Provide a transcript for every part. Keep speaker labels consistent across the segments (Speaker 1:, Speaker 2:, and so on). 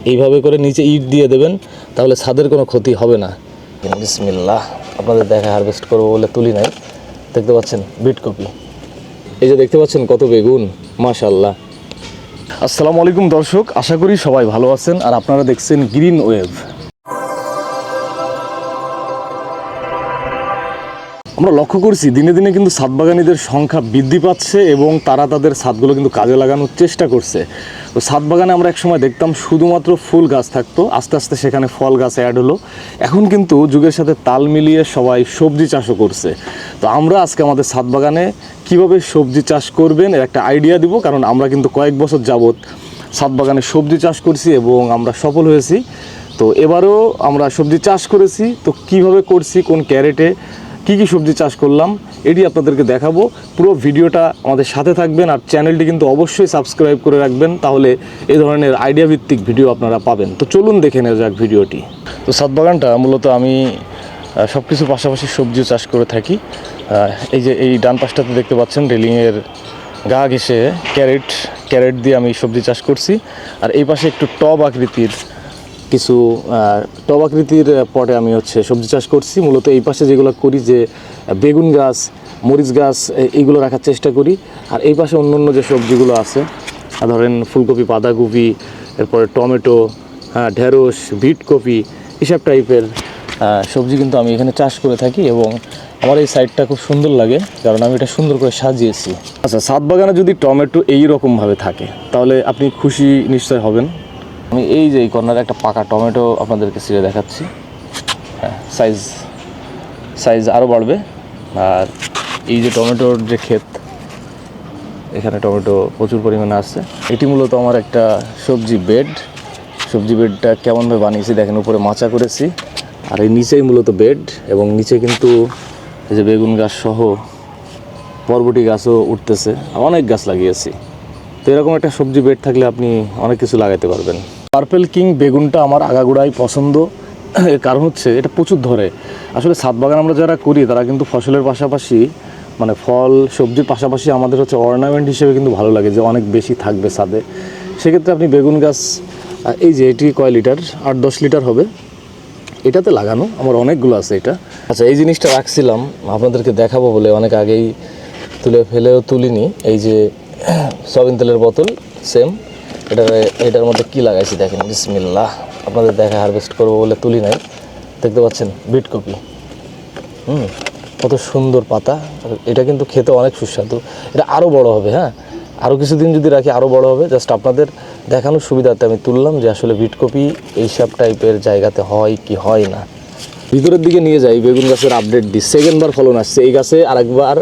Speaker 1: এইভাবে করে নিচে ইট দিয়ে দেবেন, তাহলে ছাদের কোনো ক্ষতি হবে না। বিসমিল্লাহ, আপনাদের দেখা হারভেস্ট করবো বলে তুলি নাই। দেখতে পাচ্ছেন বিট কপি, এই যে দেখতে পাচ্ছেন কত বেগুন, মাশাআল্লাহ। আসসালামু আলাইকুম দর্শক, আশা করি সবাই ভালো আছেন আর আপনারা দেখছেন গ্রিন ওয়েভ। আমরা লক্ষ্য করছি দিনে দিনে কিন্তু ছাদ বাগানীদের সংখ্যা বৃদ্ধি পাচ্ছে এবং তারা তাদের ছাদগুলো কিন্তু কাজে লাগানোর চেষ্টা করছে। তো ছাদ বাগানে আমরা একসময় দেখতাম শুধুমাত্র ফুল গাছ থাকতো, আস্তে আস্তে সেখানে ফল গাছ অ্যাড হলো। এখন কিন্তু যুগের সাথে তাল মিলিয়ে সবাই সবজি চাষও করছে। তো আমরা আজকে আমাদের ছাদ বাগানে কীভাবে সবজি চাষ করবেন এর একটা আইডিয়া দিব, কারণ আমরা কিন্তু কয়েক বছর যাবৎ ছাদ বাগানে সবজি চাষ করছি এবং আমরা সফল হয়েছি। তো এবারও আমরা সবজি চাষ করেছি, তো কিভাবে করছি, কোন ক্যারেটে কী কী সবজি চাষ করলাম এটি আপনাদেরকে দেখাবো। পুরো ভিডিওটা আমাদের সাথে থাকবেন আর চ্যানেলটি কিন্তু অবশ্যই সাবস্ক্রাইব করে রাখবেন, তাহলে এই ধরনের আইডিয়া ভিত্তিক ভিডিও আপনারা পাবেন। তো চলুন দেখে নেওয়া যাক ভিডিওটি। তো ছাদ বাগানটা মূলত আমি সব কিছু পাশাপাশি সবজিও চাষ করে থাকি। এই যে এই ডান পাশটাতে দেখতে পাচ্ছেন রেলিংয়ের গা ঘেঁষে ক্যারেট দিয়ে আমি সবজি চাষ করছি। আর এই পাশে একটু টব আকৃতির পটে আমি সবজি চাষ করছি। মূলত এই পাশে যেগুলো করি যে বেগুন গাছ, মরিচ গাছ এইগুলো রাখার চেষ্টা করি। আর এই পাশে অন্য যে সবজিগুলো আছে, ধরেন ফুলকপি, বাঁধাকপি, এরপরে টমেটো, ঢেঁড়স, বিট কপি, এসব টাইপের সবজি কিন্তু আমি এখানে চাষ করে থাকি এবং আমার এই সাইডটা খুব সুন্দর লাগে কারণ আমি এটা সুন্দর করে সাজিয়েছি। আচ্ছা, ছাদ বাগানে যদি টমেটো এই রকমভাবে থাকে তাহলে আপনি খুশি নিশ্চয় হবেন। আমি এই যে এই কর্নারে একটা পাকা টমেটো আপনাদেরকে ছিঁড়ে দেখাচ্ছি। হ্যাঁ, সাইজ আরও বাড়বে। আর এই যে টমেটোর যে ক্ষেত, এখানে টমেটো প্রচুর পরিমাণে আছে। এটি মূলত আমার একটা সবজি বেডটা কেমনভাবে বানিয়েছি দেখেন, উপরে মাচা করেছি আর এই নিচেই মূলত বেড এবং নিচে কিন্তু এই যে বেগুন গাছ সহ বরবটি গাছও উঠতেছে, অনেক গাছ লাগিয়েছি। তো এরকম একটা সবজি বেড থাকলে আপনি অনেক কিছু লাগাতে পারবেন। পার্পেল কিং বেগুনটা আমার আগাগোড়াই পছন্দ। এর কারণ হচ্ছে এটা প্রচুর ধরে। আসলে ছাদ বাগান আমরা যারা করি তারা কিন্তু ফসলের পাশাপাশি মানে ফল সবজির পাশাপাশি আমাদের অর্নামেন্ট হিসেবে কিন্তু ভালো লাগে যে অনেক বেশি থাকবে ছাদে। সেক্ষেত্রে আপনি বেগুন গাছ, এই যে এটি কয় লিটার, 8-10 লিটার হবে, এটাতে লাগানো আমার অনেকগুলো আছে এটা। আচ্ছা, এই জিনিসটা রাখছিলাম আপনাদেরকে দেখাবো বলে অনেক আগেই তুলিনি। এই যে সয়াবিন তেলের বোতল সেম, এটার মধ্যে কি লাগাইছি দেখেন, বিসমিল্লাহ, আপনাদের দেখা হারভেস্ট করবো বলে তুলি নাই। দেখতে পাচ্ছেন বিট কপি, কত সুন্দর পাতা। এটা কিন্তু খেতে অনেক সুস্বাদু। এটা আরও বড় হবে, হ্যাঁ, আরও কিছুদিন যদি রাখি আরও বড় হবে। জাস্ট আপনাদের দেখানোর সুবিধাতে আমি তুললাম যে আসলে বিট কপি এইসব টাইপের জায়গাতে হয় কি হয় না। ভিতরের দিকে নিয়ে যাই, বেগুন গাছের আপডেট দিই। সেকেন্ডবার ফলন আসছে এই গাছে, আরেকবার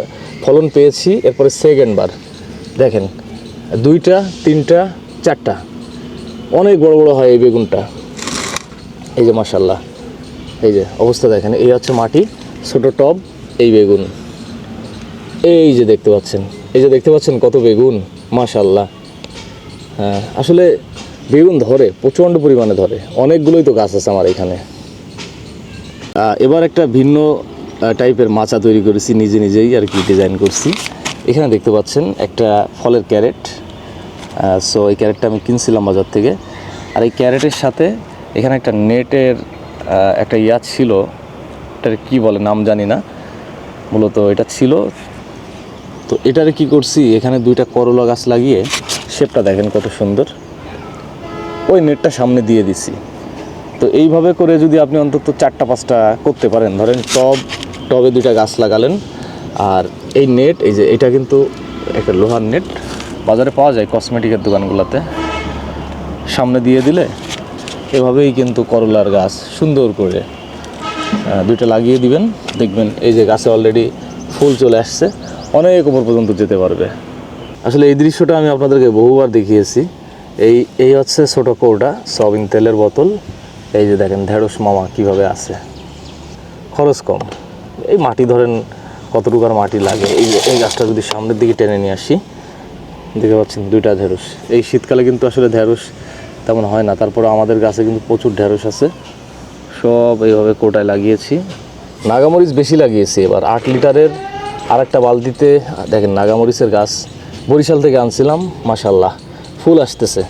Speaker 1: ফলন পেয়েছি, এরপরে সেকেন্ডবার দেখেন 2টা 3টা 4টা, অনেক বড় বড় হয় এই বেগুনটা। এই যে মাশাআল্লাহ, এই যে অবস্থা দেখেন, এই হচ্ছে মাটি, ছোট টব, এই বেগুন, এই যে দেখতে পাচ্ছেন কত বেগুন, মাশাআল্লাহ। হ্যাঁ, আসলে বেগুন ধরে, প্রচণ্ড পরিমাণে ধরে, অনেকগুলোই তো গাছ আছে আমার এখানে। এবার একটা ভিন্ন টাইপের মাচা তৈরি করেছি নিজেই আর কি ডিজাইন করছি। এখানে দেখতে পাচ্ছেন একটা ফলের ক্যারেট। সো এই ক্যারেটটা আমি কিনছিলাম বাজার থেকে। আর এই ক্যারেটের সাথে এখানে একটা নেটের একটা ছিল, এটার কী বলে নাম জানি না, মূলত এটা ছিল। তো এটারে কি করছি, এখানে 2টা করলা গাছ লাগিয়ে, শেপটা দেখেন কত সুন্দর, ওই নেটটা সামনে দিয়ে দিছি। তো এইভাবে করে যদি আপনি অন্তত 4টা-5টা করতে পারেন, ধরেন টবে 2টা গাছ লাগালেন আর এই নেট, এই যে এটা কিন্তু একটা লোহার নেট, বাজারে পাওয়া যায় কসমেটিকের দোকানগুলোতে, সামনে দিয়ে দিলে এভাবেই কিন্তু করলার গাছ সুন্দর করে 2টা লাগিয়ে দিবেন। দেখবেন এই যে গাছে অলরেডি ফুল চলে আসছে, অনেক উপর পর্যন্ত যেতে পারবে। আসলে এই দৃশ্যটা আমি আপনাদেরকে বহুবার দেখিয়েছি। এই হচ্ছে ছোটো কৌটা সয়াবিন তেলের বোতল। এই যে দেখেন ঢেঁড়স মামা কীভাবে আছে, খরচ কম। এই মাটি ধরেন কতটুকু আর মাটি লাগে। এই গাছটা যদি সামনের দিকে টেনে নিয়ে আসি, দেখতে পাচ্ছেন 2টা ঢেঁড়স। এই শীতকালে কিন্তু আসলে ঢেঁড়স তেমন হয় না, তারপরে আমাদের গাছে কিন্তু প্রচুর ঢেঁড়স আছে। সব এইভাবে কোটায় লাগিয়েছি। নাগামরিচ বেশি লাগিয়েছি এবার, 8 লিটারের আরেকটা বালতিতে দেখেন নাগামরিচের গাছ বরিশাল থেকে আনছিলাম, মাশাআল্লাহ ফুল আসতেছে।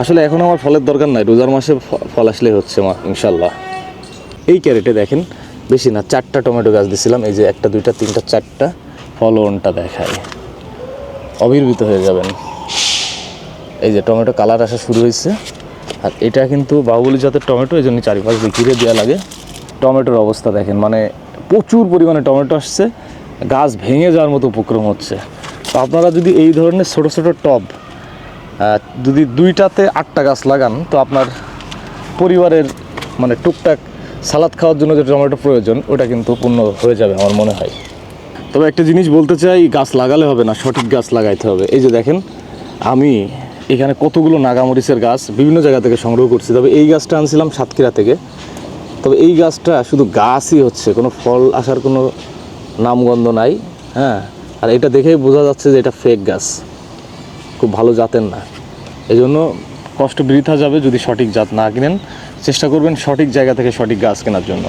Speaker 1: আসলে এখন আমার ফলের দরকার নাই, রোজার মাসে ফল আসলেই হচ্ছে ইনশাল্লাহ। এই ক্যারেটে দেখেন বেশি না 4টা টমেটো গাছ দিছিলাম, এই যে 1টা 2টা 3টা 4টা, ফলনটা দেখায় অবির্ভূত হয়ে যাবেন। এই যে টমেটো কালার আসা শুরু হয়েছে, আর এটা কিন্তু বাহুবলী জাতের টমেটো, এই জন্য চারিপাশ দিয়ে ঘিরে দেওয়া লাগে। টমেটোর অবস্থা দেখেন, মানে প্রচুর পরিমাণে টমেটো আসছে, গাছ ভেঙে যাওয়ার মতো উপক্রম হচ্ছে। তো আপনারা যদি এই ধরনের ছোটো ছোটো টব যদি 2টাতে 8টা গাছ লাগান, তো আপনার পরিবারের মানে টুকটাক সালাদ খাওয়ার জন্য যে টমেটো প্রয়োজন, ওটা কিন্তু পূর্ণ হয়ে যাবে আমার মনে হয়। তবে একটা জিনিস বলতে চাই, গাছ লাগালে হবে না, সঠিক গাছ লাগাইতে হবে। এই যে দেখেন আমি এখানে কতগুলো নাগামরিচের গাছ বিভিন্ন জায়গা থেকে সংগ্রহ করছি। তবে এই গাছটা আনছিলাম সাতক্ষীরা থেকে। তবে এই গাছটা শুধু গাছই হচ্ছে, কোনো ফল আসার কোনো নামগন্ধ নাই। হ্যাঁ, আর এটা দেখেই বোঝা যাচ্ছে যে এটা ফেক গাছ, খুব ভালো জাতের না। এই জন্য কষ্ট বৃথা যাবে যদি সঠিক জাত না কিনেন। চেষ্টা করবেন সঠিক জায়গা থেকে সঠিক গাছ কেনার জন্য।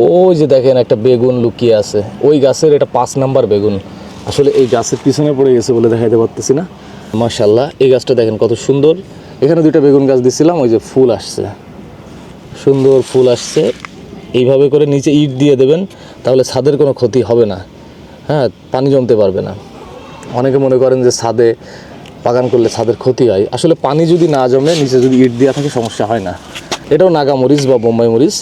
Speaker 1: ওই যে দেখেন একটা বেগুন লুকিয়ে আছে, ওই গাছের এটা 5 নাম্বার বেগুন। আসলে এই গাছের পিছনে পড়ে গেছে বলে দেখাইতে পারতেছি না। মাশাআল্লাহ, এই গাছটা দেখেন কত সুন্দর। এখানে 2টা বেগুন গাছ দিছিলাম, ওই যে ফুল আসছে, সুন্দর ফুল আসছে। এইভাবে করে নিচে ইট দিয়ে দেবেন, তাহলে ছাদের কোনো ক্ষতি হবে না। হ্যাঁ, পানি জমতে পারবে না। অনেকে মনে করেন যে ছাদে বাগান করলে ছাদের ক্ষতি হয়। আসলে পানি যদি না জমে, নিচে যদি ইট দেওয়া থাকে, সমস্যা হয় না। এটাও নাগা মরিচ বা বোম্বাই মরিচ।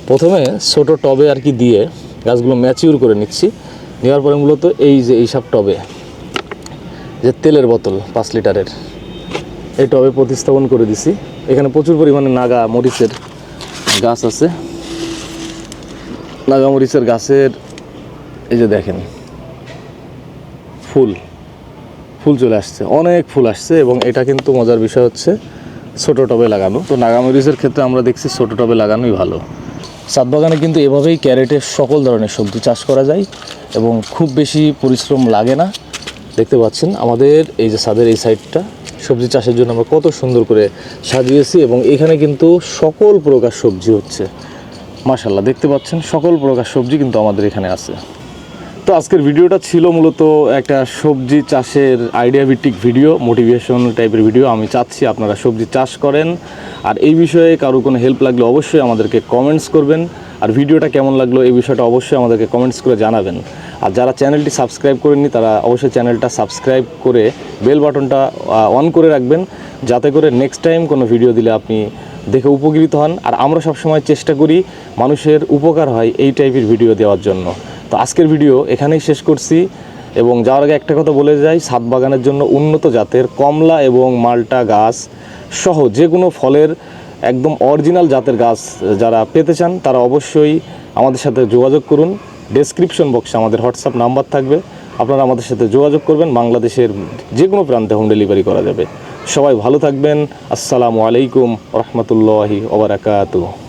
Speaker 1: প্রথমে ছোটো টবে আর কি দিয়ে গাছগুলো ম্যাচিউর করে নিচ্ছি। নেওয়ার পরে মূলত এই যে এইসব টবে, যে তেলের বোতল 5 লিটারের, এই টবে প্রতিস্থাপন করে দিছি। এখানে প্রচুর পরিমাণে নাগা মরিচের গাছ আছে। নাগা মরিচের গাছের এই যে দেখেন ফুল চলে আসছে, অনেক ফুল আসছে। এবং এটা কিন্তু মজার বিষয় হচ্ছে ছোটো টবে লাগানো। তো নাগামরিচের ক্ষেত্রে আমরা দেখছি ছোটো টবে লাগানোই ভালো। ছাদ বাগানে কিন্তু এভাবেই ক্যারেটের সকল ধরনের সবজি চাষ করা যায় এবং খুব বেশি পরিশ্রম লাগে না। দেখতে পাচ্ছেন আমাদের এই যে ছাদের এই সাইডটা সবজি চাষের জন্য আমরা কত সুন্দর করে সাজিয়েছি, এবং এখানে কিন্তু সকল প্রকার সবজি হচ্ছে। মাশাআল্লাহ, দেখতে পাচ্ছেন সকল প্রকার সবজি কিন্তু আমাদের এখানে আছে। তো আজকের ভিডিওটা ছিল মূলত একটা সবজি চাষের আইডিয়া ভিত্তিক ভিডিও, মোটিভেশন টাইপের ভিডিও। আমি চাচ্ছি আপনারা সবজি চাষ করেন, আর এই বিষয়ে কারো কোনো হেল্প লাগলে অবশ্যই আমাদেরকে কমেন্টস করবেন। আর ভিডিওটা কেমন লাগলো এই বিষয়টা অবশ্যই আমাদেরকে কমেন্টস করে জানাবেন। আর যারা চ্যানেলটি সাবস্ক্রাইব করেননি, তারা অবশ্যই চ্যানেলটা সাবস্ক্রাইব করে বেল বাটনটা অন করে রাখবেন, যাতে করে নেক্সট টাইম কোনো ভিডিও দিলে আপনি দেখে উপকৃত হন। আর আমরা সবসময় চেষ্টা করি মানুষের উপকার হয় এই টাইপের ভিডিও দেওয়ার জন্য। তো আজকের ভিডিও এখানেই শেষ করছি, এবং যাওয়ার আগে একটা কথা বলে যাই, ছাদ বাগানের জন্য উন্নত জাতের কমলা এবং মাল্টা গাছ সহ যে কোনো ফলের একদম অরিজিনাল জাতের গাছ যারা পেতে চান, তারা অবশ্যই আমাদের সাথে যোগাযোগ করুন। ডেসক্রিপশন বক্সে আমাদের হোয়াটসঅ্যাপ নাম্বার থাকবে, আপনারা আমাদের সাথে যোগাযোগ করবেন। বাংলাদেশের যে কোনো প্রান্তে হোম ডেলিভারি করা যাবে। সবাই ভালো থাকবেন। আসসালামু আলাইকুম রহমতুল্লাহি ওয়া বারাকাতুহু।